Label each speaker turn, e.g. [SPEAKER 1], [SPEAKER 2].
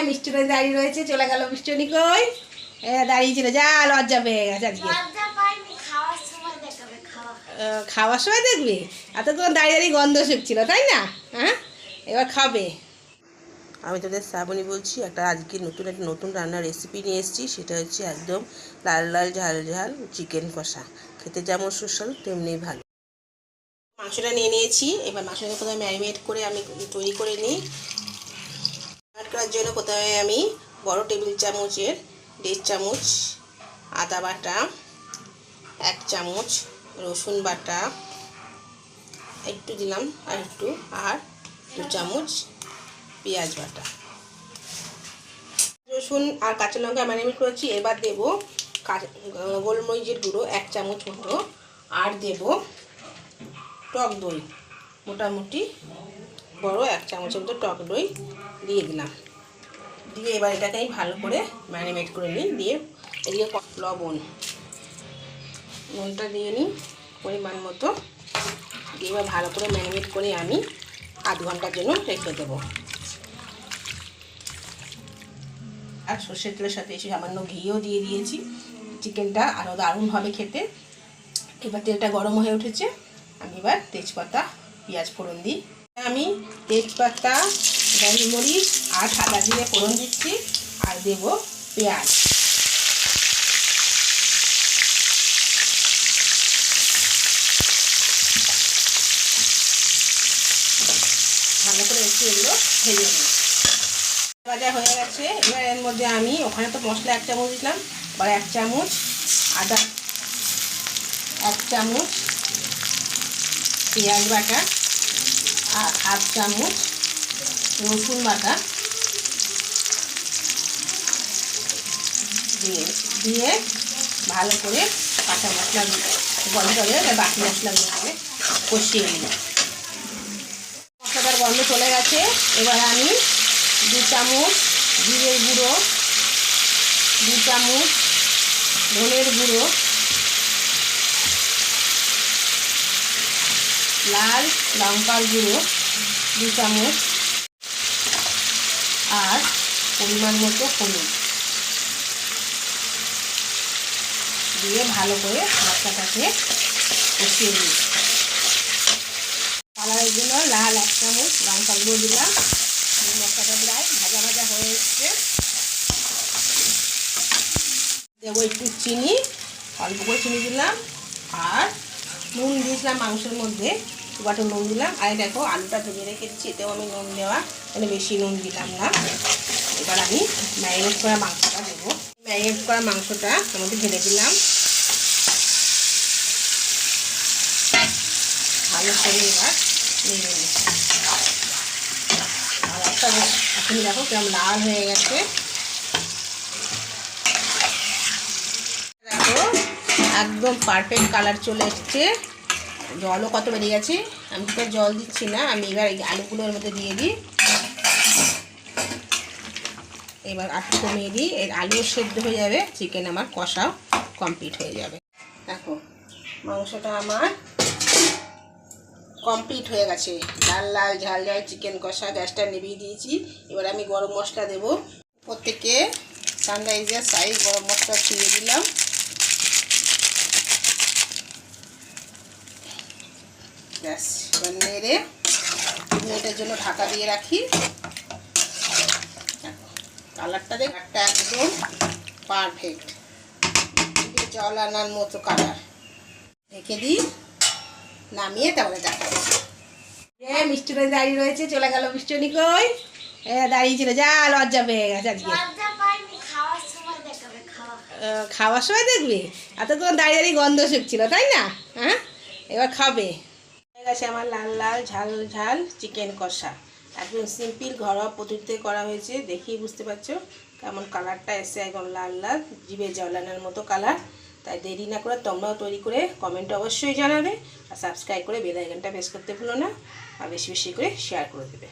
[SPEAKER 1] মিষ্টিটা দাঁড়িয়ে রয়েছে, চলে গেল মিষ্টি কই? দাঁড়িয়ে ছিল, যা লজ্জা পেয়ে গেছে আজকে। খাওয়ার সময় দেখবে? এতক্ষণ দাঁড়িয়ে দাঁড়িয়ে গন্ধ শুকছিল, তাই না? হ্যাঁ, এবার খাবে। আমি তোদের শ্রাবণী বলছি। আজকে একটা নতুন রান্নার রেসিপি নিয়ে এসেছি। সেটা হচ্ছে একদম লাল লাল ঝাল ঝাল চিকেন কষা। খেতে যেমন সুস্বাদু তেমনি ভালো। মাংসটা নিয়ে নিয়েছি। এবার মাংসটা প্রথমে ম্যারিনেট করে আমি তৈরি করে নিই। ম্যারিনেট করার জন্য প্রথমে আমি বড় টেবিল চামচের 1.5 চামচ আদা বাটা, 1 চামচ রসুন বাটা একটু দিলাম, আর 2 চামচ পেঁয়াজ বাটা, রসুন আর কাঁচা লঙ্কা ম্যারিনেট করেছি। এবার দেবো গোলমরিচের গুঁড়ো 1 চামচ মতো, আর দেব টক দই, মোটামুটি বড় 1 চামচের মতো টক দই দিয়ে দিলাম। দিয়ে এবার এটাকে আমি ভালো করে ম্যারিনেট করে নিই। দিয়ে এদিকে নুনটা দিয়ে নিই পরিমাণ মতো। দিয়ে এবার ভালো করে ম্যারিনেট করে আমি আধ ঘন্টার জন্য রেখে দেবো। আর সর্ষের তেলের সাথে এসে সামান্য ঘিও দিয়ে দিয়েছি। চিকেনটা আরও দারুণ হবে খেতে। এবার তেলটা গরম হয়ে উঠেছে। আমি এবার তেজপাতা পেঁয়াজ ফোড়ন দিই। আমি তেজপাতা, গোলমরিচ আর সাদা জিরে ফোড়ন দিচ্ছি, আর দেব পেঁয়াজ। ভালো করে একটু এগুলো ভেজে নিই। ভাজা হয়ে গেছে। এবার এর মধ্যে আমি ওখানে তো মশলা 1 চামচ দিলাম, এবার 1 চামচ আদা, 1 চামচ পেঁয়াজ বাটা, আর 1/2 চামচ রসুন বাটা দিয়ে ভালো করে কাঁচা মশলা গন্ধ করে বাকি মশলাগুলো কষিয়ে নিই। মশলাটার গন্ধ চলে গেছে। এবার আমি 2 চামচ জিরের গুঁড়ো, 2 চামচ ধনের গুঁড়ো, লাল লঙ্কার গুঁড়ো 2 চামচ, আর পরিমাণ মতো হলুদ দিয়ে ভালো করে মশলাটাকে কষিয়ে নিই। কালারের জন্য লাল 1 চামচ লঙ্কার গুঁড়ো দিলাম। মশলাটা প্রায় ভাজা ভাজা হয়ে এসছে। দেবো একটু চিনি, অল্প করে চিনি দিলাম, আর নুন দিয়েছিলাম মাংসের মধ্যে, একটু নুন দিলাম। আর দেখো আলুটা ভেজে রেখেছি, এতেও আমি নুন দেওয়া, মানে বেশি নুন দিলাম না। এবার আমি ম্যারিনেট করা মাংসটা দেবো। ম্যারিনেট করা মাংসটা আমাদের ঢেলে দিলাম। ভালো করে এবার নিয়ে নিই। কালারটা এখন দেখো কেমন লাল হয়ে গেছে। দেখো একদম পারফেক্ট কালার চলে এসছে। জলও কত বেরিয়ে গেছে। আমি তো জল দিচ্ছি না। আমি এবার এই আলুগুলো এর মধ্যে দিয়ে দিই। এবার একটু কমিয়ে দিই, এর আলুও সেদ্ধ হয়ে যাবে, চিকেন আমার কষাও কমপ্লিট হয়ে যাবে। দেখো মাংসটা আমার কমপ্লিট হয়ে গেছে। লাল লাল ঝাল ঝাল চিকেন কষা। গ্যাসটা নিভিয়ে দিয়েছি। এবার আমি গরম মশলা দেবো। প্রত্যেকে সানরাইজের সাইজ গরম মশলা ছড়িয়ে দিলাম। ব্যাস, এবার নেড়ে 2 মিনিটের জন্য ঢাকা দিয়ে রাখি। কালারটা দেখ, একটা একদম পারফেক্ট, জল আনার মতো কালার। রেখে দিই, নামিয়ে তারপরে দেখাচ্ছি। মিষ্টিটা দাঁড়িয়ে রয়েছে, চলে গেল মিষ্টি কই? দাঁড়িয়ে ছিল, যা লজ্জা পেয়ে গেছে আজকে। খাওয়ার সময় দেখবে? এতক্ষণ দাঁড়িয়ে দাঁড়িয়ে গন্ধ শুকছিল, তাই না? হ্যাঁ, এবার খাবে। হয়ে গেছে আমার লাল লাল ঝাল ঝাল চিকেন কষা। একদম সিম্পল ঘরোয়া পদ্ধতিতে করা হয়েছে। দেখেই বুঝতে পারছো কেমন কালারটা এসে, একদম লাল লাল জিভে জল আনার মতো কালার। তাই দেরি না করে তোমরাও তৈরি করে কমেন্টে অবশ্যই জানাবে, আর সাবস্ক্রাইব করে বেল আইকনটা প্রেস করতে ভুলো না, আর বেশি বেশি করে শেয়ার করে দেবে।